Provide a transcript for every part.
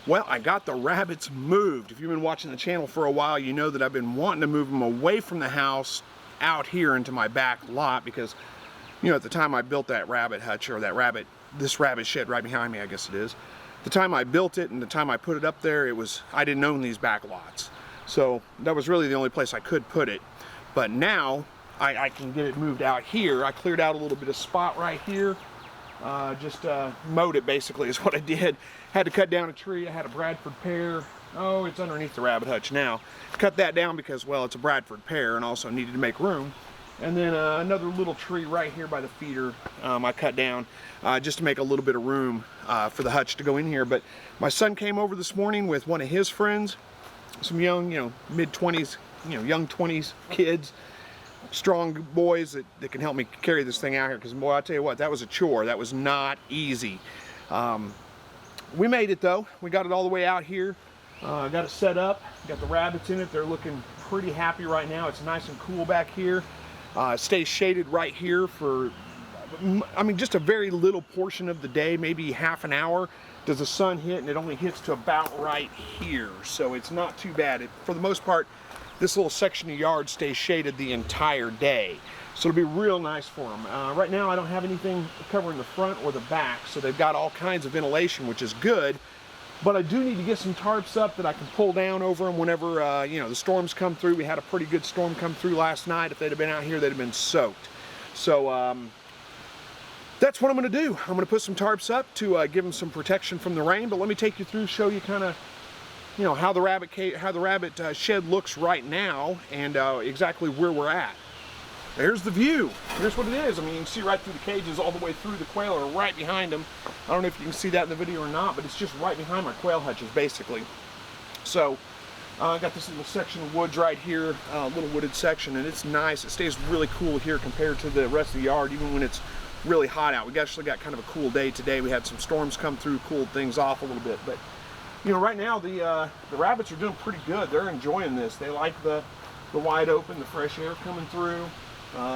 Well, I got the rabbits moved. If you've been watching the channel for a while, you know that I've been wanting to move them away from the house out here into my back lot because, you know, at the time I built that rabbit hutch, or this rabbit shed right behind me, I guess it is. The time I built it and the time I put it up there, I didn't own these back lots. So that was really the only place I could put it. But now I can get it moved out here. I cleared out a little bit of spot right here. Just mowed it basically is what I did. Had to cut down a tree. I had a Bradford pear. Oh, it's underneath the rabbit hutch now. Cut that down because, well, it's a Bradford pear and also needed to make room. And then another little tree right here by the feeder I cut down just to make a little bit of room for the hutch to go in here. But my son came over this morning with one of his friends, some young, mid-20s, young 20s kids, strong boys that can help me carry this thing out here, because boy, I tell you what, that was a chore. That was not easy. We made it though. We got it all the way out here. Got it set up, got the rabbits in it. They're looking pretty happy right now. It's nice and cool back here. It stays shaded right here for, just a very little portion of the day, maybe half an hour does the sun hit, and it only hits to about right here. So it's not too bad. For the most part, this little section of yard stays shaded the entire day. So it'll be real nice for them. Right now I don't have anything covering the front or the back, so they've got all kinds of ventilation, which is good. But I do need to get some tarps up that I can pull down over them whenever the storms come through. We had a pretty good storm come through last night. If they'd have been out here, they'd have been soaked. So that's what I'm going to do. I'm going to put some tarps up to give them some protection from the rain. But let me take you through, show you kind of how the rabbit shed looks right now, and exactly where we're at. There's the view. Here's what it is. You can see right through the cages all the way through. The quail are right behind them. I don't know if you can see that in the video or not, but it's just right behind my quail hutches, basically. So I got this little section of woods right here, little wooded section, and it's nice. It stays really cool here compared to the rest of the yard, even when it's really hot out. We actually got kind of a cool day today. We had some storms come through, cooled things off a little bit, but right now the rabbits are doing pretty good. They're enjoying this. They like the wide open, the fresh air coming through.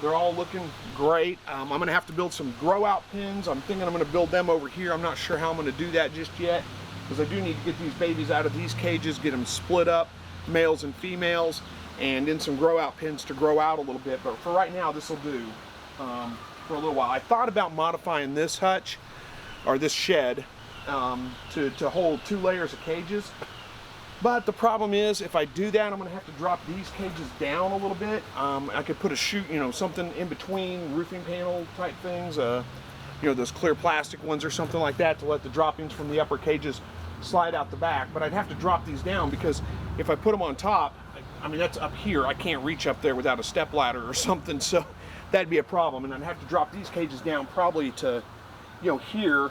They're all looking great. I'm going to have to build some grow out pens. I'm thinking I'm going to build them over here. I'm not sure how I'm going to do that just yet, because I do need to get these babies out of these cages, get them split up, males and females, and in some grow out pens to grow out a little bit. But for right now, this will do for a little while. I thought about modifying this hutch, or this shed, to hold 2 layers of cages. But the problem is, if I do that, I'm going to have to drop these cages down a little bit. I could put a chute, something in between, roofing panel type things, those clear plastic ones or something like that, to let the droppings from the upper cages slide out the back. But I'd have to drop these down, because if I put them on top, that's up here. I can't reach up there without a step ladder or something, so that'd be a problem. And I'd have to drop these cages down probably to, here,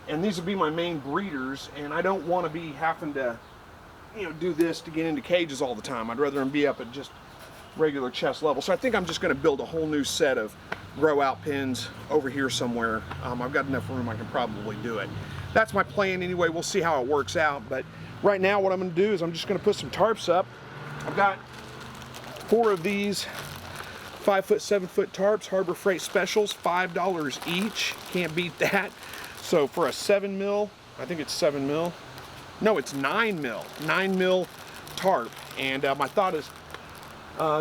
and these would be my main breeders, and I don't want to be having to do this to get into cages all the time. I'd rather them be up at just regular chest level. So I think I'm just going to build a whole new set of grow out pens over here somewhere. I've got enough room, I can probably do it. That's my plan anyway. We'll see how it works out. But right now what I'm going to do is I'm just going to put some tarps up. I've got 4 of these 5-foot, 7-foot tarps, Harbor Freight specials, $5 each. Can't beat that. So for a 7 mil, I think it's 7 mil. No, it's 9 mil tarp, and my thought is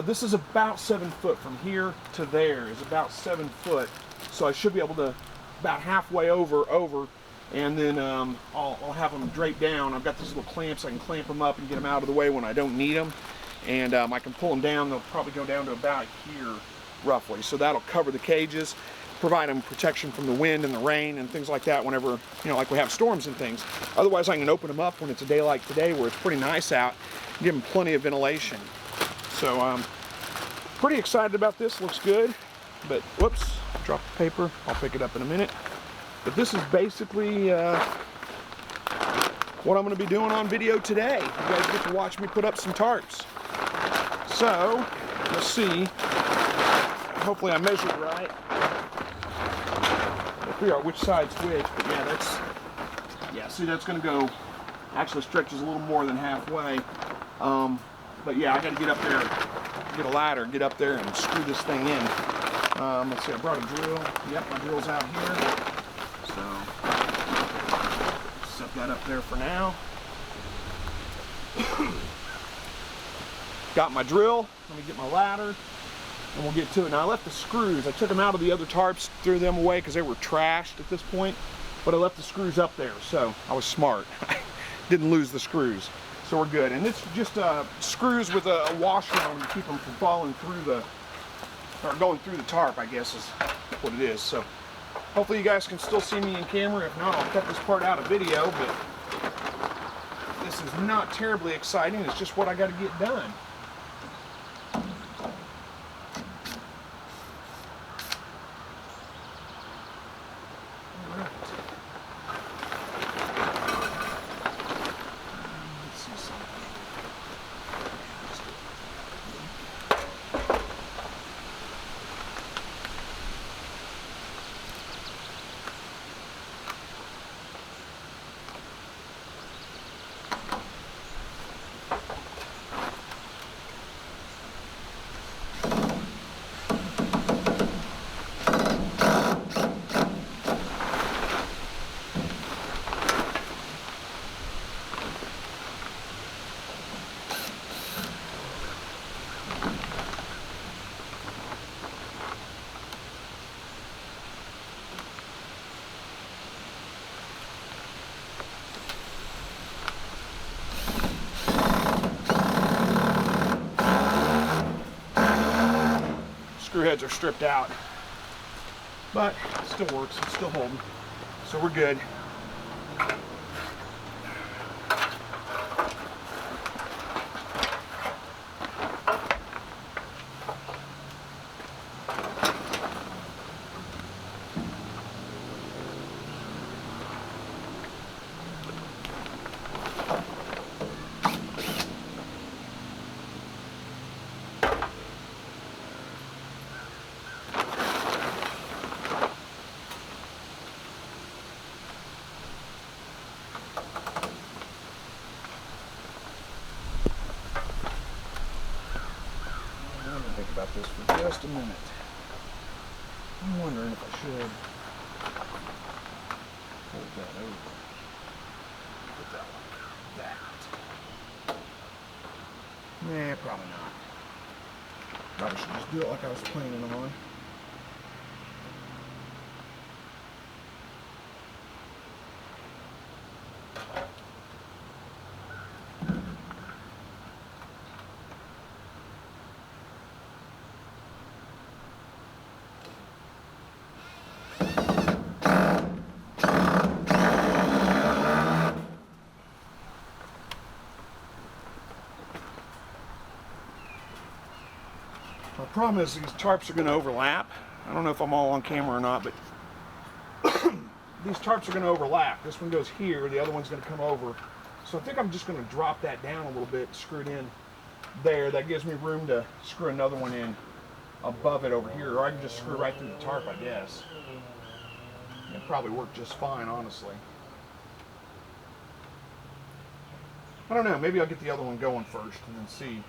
this is about 7 foot from here to there is about 7 foot, so I should be able to about halfway over, and then I'll have them drape down. I've got these little clamps. I can clamp them up and get them out of the way when I don't need them, and I can pull them down. They'll probably go down to about here roughly, so that'll cover the cages, provide them protection from the wind and the rain and things like that whenever, like we have storms and things. Otherwise, I can open them up when it's a day like today where it's pretty nice out, give them plenty of ventilation. So pretty excited about this. Looks good, but whoops, dropped the paper. I'll pick it up in a minute. But this is basically what I'm going to be doing on video today. You guys get to watch me put up some tarps. So let's see. Hopefully I measured right. Figure out which side's which, but yeah, see, that's going to go, actually stretches a little more than halfway. But yeah, I got to get up there, get a ladder, get up there and screw this thing in. Let's see, I brought a drill. Yep, my drill's out here. So set that up there for now. Got my drill. Let me get my ladder and we'll get to it. Now I left the screws. I took them out of the other tarps, threw them away because they were trashed at this point, but I left the screws up there, so I was smart. Didn't lose the screws, so we're good. And it's just screws with a washer on them to keep them from falling through the, or going through the tarp, I guess is what it is. So hopefully you guys can still see me in camera. If not, I'll cut this part out of video, but this is not terribly exciting. It's just what I got to get done. Screw heads are stripped out, but it still works, it's still holding, so we're good. Think about this for just a minute. I'm wondering if I should hold that over. Put that like that. Nah, probably not. Probably should just do it like I was planning on. The problem is these tarps are going to overlap. I don't know if I'm all on camera or not, but these tarps are going to overlap. This one goes here, the other one's going to come over. So I think I'm just going to drop that down a little bit, screw it in there. That gives me room to screw another one in above it over here, or I can just screw right through the tarp, I guess. It'll probably work just fine, honestly. I don't know, maybe I'll get the other one going first and then see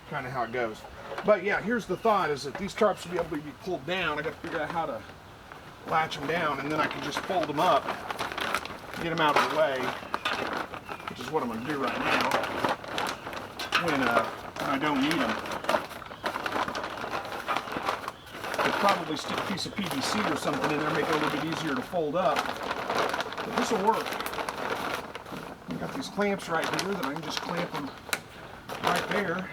kind of how it goes. But yeah, here's the thought, is that these tarps will be able to be pulled down. I got to figure out how to latch them down, and then I can just fold them up, get them out of the way, which is what I'm going to do right now when I don't need them. Could probably stick a piece of PVC or something in there, make it a little bit easier to fold up, but this will work. I've got these clamps right here that I can just clamp them right there.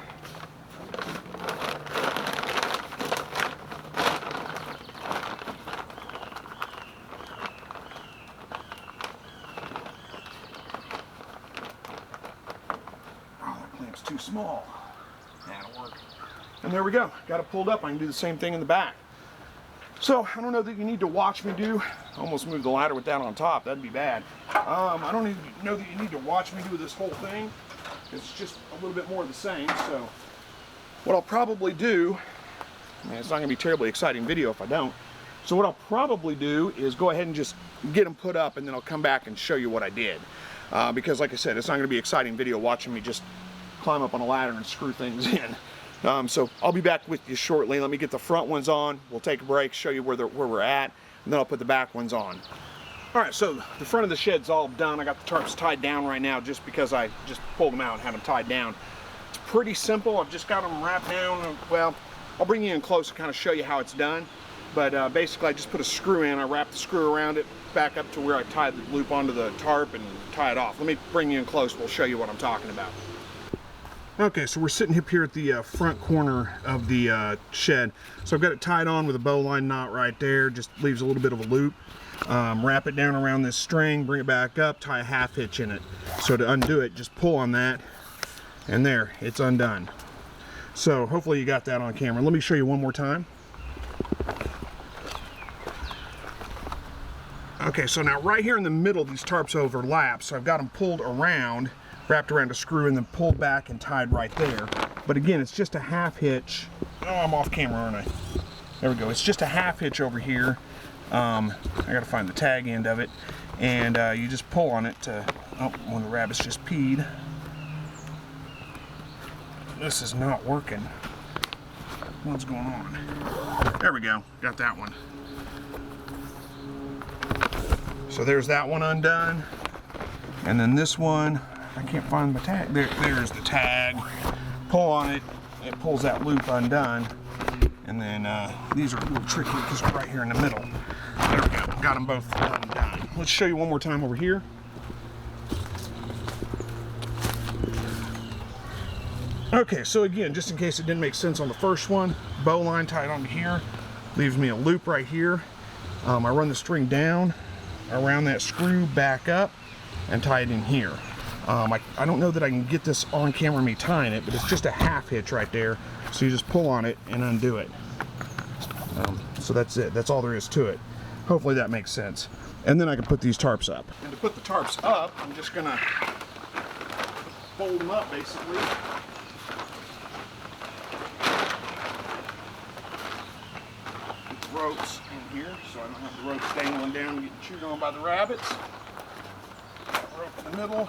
Too small. That'll work. And there we go. Got it pulled up. I can do the same thing in the back. So I don't know that you need to watch me do. I almost moved the ladder with that on top. That'd be bad. I don't even know that you need to watch me do this whole thing. It's just a little bit more of the same. So what I'll probably do, it's not going to be a terribly exciting video if I don't. So what I'll probably do is go ahead and just get them put up, and then I'll come back and show you what I did. Because like I said, it's not going to be an exciting video watching me just climb up on a ladder and screw things in. So I'll be back with you shortly. Let me get the front ones on. We'll take a break, show you where we're at, and then I'll put the back ones on. All right, so the front of the shed's all done. I got the tarps tied down right now just because I just pulled them out and had them tied down. It's pretty simple. I've just got them wrapped down. Well, I'll bring you in close and kind of show you how it's done. But basically, I just put a screw in. I wrap the screw around it back up to where I tied the loop onto the tarp and tie it off. Let me bring you in close. We'll show you what I'm talking about. Okay, so we're sitting up here at the front corner of the shed. So I've got it tied on with a bowline knot right there. Just leaves a little bit of a loop. Wrap it down around this string, bring it back up, tie a half hitch in it. So to undo it, just pull on that, and there, it's undone. So hopefully you got that on camera. Let me show you one more time. Okay, so now right here in the middle, these tarps overlap, so I've got them pulled around, wrapped around a screw, and then pulled back and tied right there. But again, it's just a half hitch. Oh, I'm off camera, aren't I? There we go. It's just a half hitch over here. I gotta find the tag end of it, and you just pull on it to, oh, one of the rabbits just peed. This is not working. What's going on? There we go, got that one. So there's that one undone, and then this one, I can't find my tag. There's the tag. Pull on it, it pulls that loop undone, and then these are a little tricky because they're right here in the middle. There we go, got them both undone. Let's show you one more time over here. Okay, so again, just in case it didn't make sense on the first one, bow line tied onto here, leaves me a loop right here. I run the string down around that screw, back up, and tie it in here. I don't know that I can get this on camera me tying it, but it's just a half hitch right there. So you just pull on it and undo it. So that's it. That's all there is to it. Hopefully that makes sense. And then I can put these tarps up. And to put the tarps up, I'm just gonna fold them up basically. Put the ropes in here so I don't have the ropes dangling down and getting chewed on by the rabbits. Rope in the middle.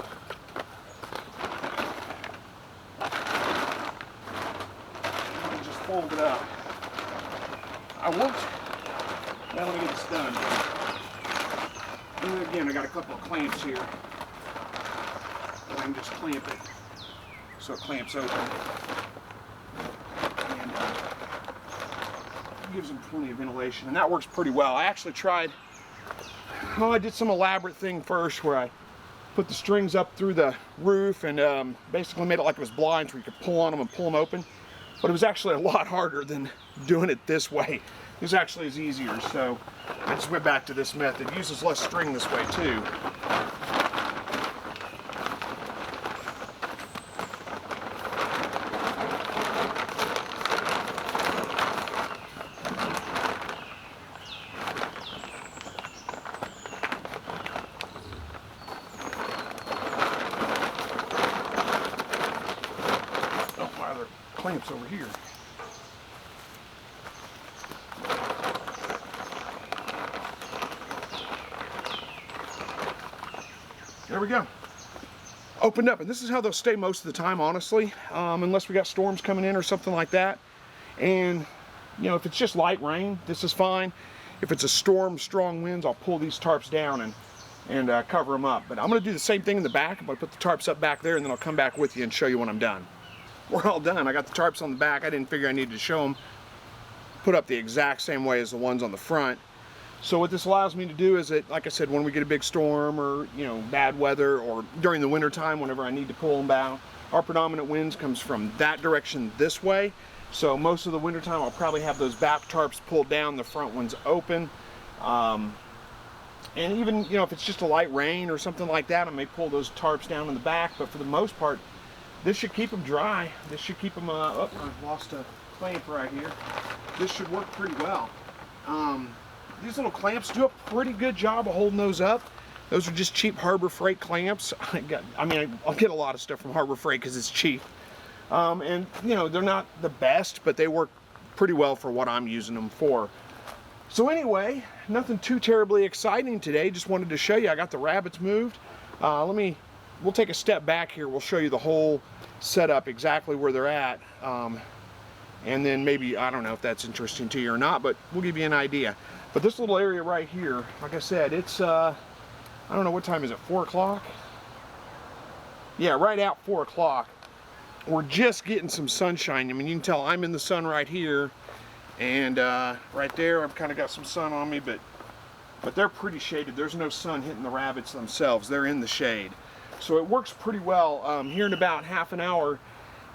And just fold it up. I won't. Now let me get this done. And then again, I got a couple of clamps here. And I can just clamp it so it clamps open. And gives them plenty of ventilation. And that works pretty well. I actually tried, I did some elaborate thing first where I put the strings up through the roof and basically made it like it was blinds where you could pull on them and pull them open. But it was actually a lot harder than doing it this way. This actually is easier, so I just went back to this method. It uses less string this way too. Oh, my other clamps over here. There we go. Opened up, and this is how they'll stay most of the time, honestly, unless we got storms coming in or something like that. And you know, if it's just light rain, this is fine. If it's a storm, strong winds, I'll pull these tarps down and cover them up. But I'm going to do the same thing in the back. I'm going to put the tarps up back there, and then I'll come back with you and show you when I'm done. We're all done. I got the tarps on the back. I didn't figure I needed to show them. Put up the exact same way as the ones on the front. So what this allows me to do is that, like I said, when we get a big storm or, you know, bad weather, or during the winter time whenever I need to pull them down, our predominant winds comes from that direction this way. So most of the winter time I'll probably have those back tarps pulled down, the front ones open. And even, you know, if it's just a light rain or something like that, I may pull those tarps down in the back, but for the most part, this should keep them dry. This should keep them, oh, I've lost a clamp right here. This should work pretty well. These little clamps do a pretty good job of holding those up. Those are just cheap Harbor Freight clamps. I'll get a lot of stuff from Harbor Freight because it's cheap. And you know, they're not the best, but they work pretty well for what I'm using them for. So anyway, nothing too terribly exciting today. Just wanted to show you I got the rabbits moved. We'll take a step back here. We'll show you the whole setup, exactly where they're at. And then maybe, I don't know if that's interesting to you or not, but we'll give you an idea. But this little area right here, like I said, it's I don't know, what time is it, 4 o'clock? Yeah, right out 4 o'clock. We're just getting some sunshine. I mean, you can tell I'm in the sun right here, and right there I've kind of got some sun on me, but they're pretty shaded. There's no sun hitting the rabbits themselves. They're in the shade. So it works pretty well. Here in about half an hour,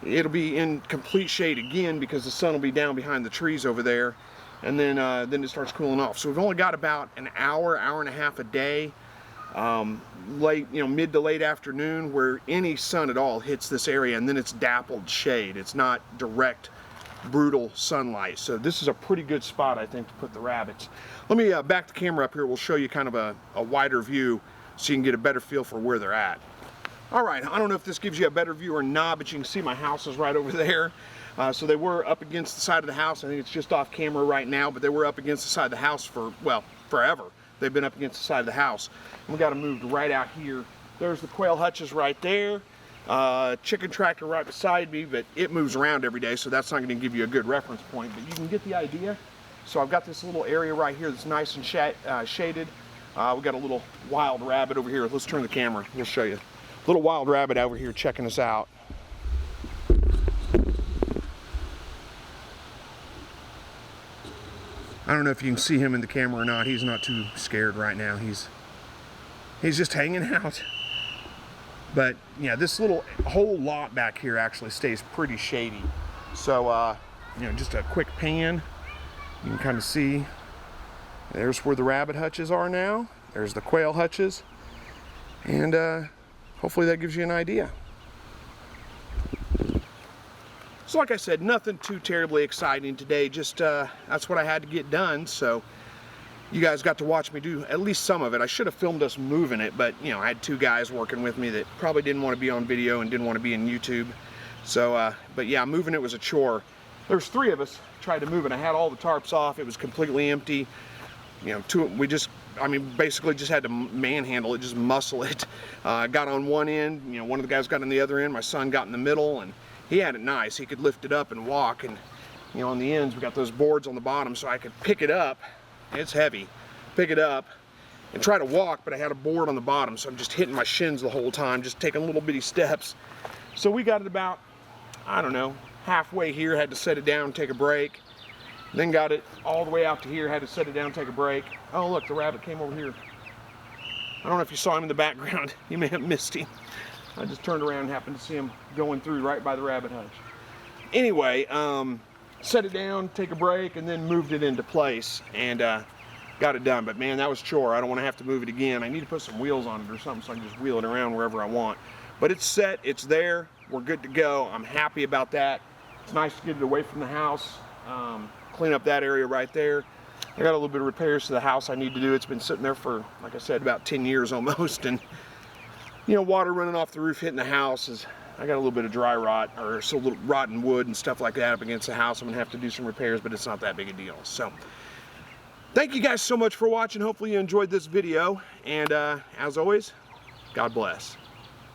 it'll be in complete shade again because the sun will be down behind the trees over there, and then it starts cooling off. So we've only got about an hour, hour and a half a day, late, mid to late afternoon, where any sun at all hits this area, and then it's dappled shade. It's not direct, brutal sunlight. So this is a pretty good spot, I think, to put the rabbits. Let me back the camera up here. We'll show you kind of a wider view so you can get a better feel for where they're at. All right, I don't know if this gives you a better view or not, but you can see my house is right over there. So they were up against the side of the house. I think it's just off camera right now, but they were up against the side of the house for, well, forever. They've been up against the side of the house. And we got them moved right out here. There's the quail hutches right there. Chicken tractor right beside me, but it moves around every day, so that's not going to give you a good reference point, but you can get the idea. So I've got this little area right here that's nice and shaded. We got a little wild rabbit over here. Let's turn the camera. We'll show you. Little wild rabbit over here checking us out. I don't know if you can see him in the camera or not. He's not too scared right now. He's just hanging out. But yeah, this whole lot back here actually stays pretty shady. So just a quick pan. You can kind of see there's where the rabbit hutches are now. There's the quail hutches, and hopefully that gives you an idea. So like I said, nothing too terribly exciting today, just that's what I had to get done. So you guys got to watch me do at least some of it. I should have filmed us moving it, but I had 2 guys working with me that probably didn't want to be on video and didn't want to be in YouTube. So but yeah, moving it was a chore. There's 3 of us tried to move it. I had all the tarps off. It was completely empty. Basically just had to manhandle it, just muscle it. Got on one end, one of the guys got on the other end, my son got in the middle, and he had it nice. He could lift it up and walk, and on the ends we got those boards on the bottom so I could pick it up. It's heavy. Pick it up and try to walk, but I had a board on the bottom, so I'm just hitting my shins the whole time, just taking little bitty steps. So we got it about, I don't know, halfway here, had to set it down, take a break. Then got it all the way out to here, had to set it down, take a break. Oh look, the rabbit came over here. I don't know if you saw him in the background. You may have missed him. I just turned around and happened to see him going through right by the rabbit hutch. Anyway, set it down, take a break, and then moved it into place, and got it done. But man, that was a chore. I don't want to have to move it again. I need to put some wheels on it or something so I can just wheel it around wherever I want. But it's set, it's there, we're good to go. I'm happy about that. It's nice to get it away from the house. Clean up that area right there. I got a little bit of repairs to the house I need to do. It's been sitting there for, like I said, about 10 years almost, and water running off the roof hitting the house. I got a little bit of dry rot, or so little rotten wood and stuff like that up against the house. I'm gonna have to do some repairs, but it's not that big a deal. So thank you guys so much for watching. Hopefully you enjoyed this video, and as always, God bless.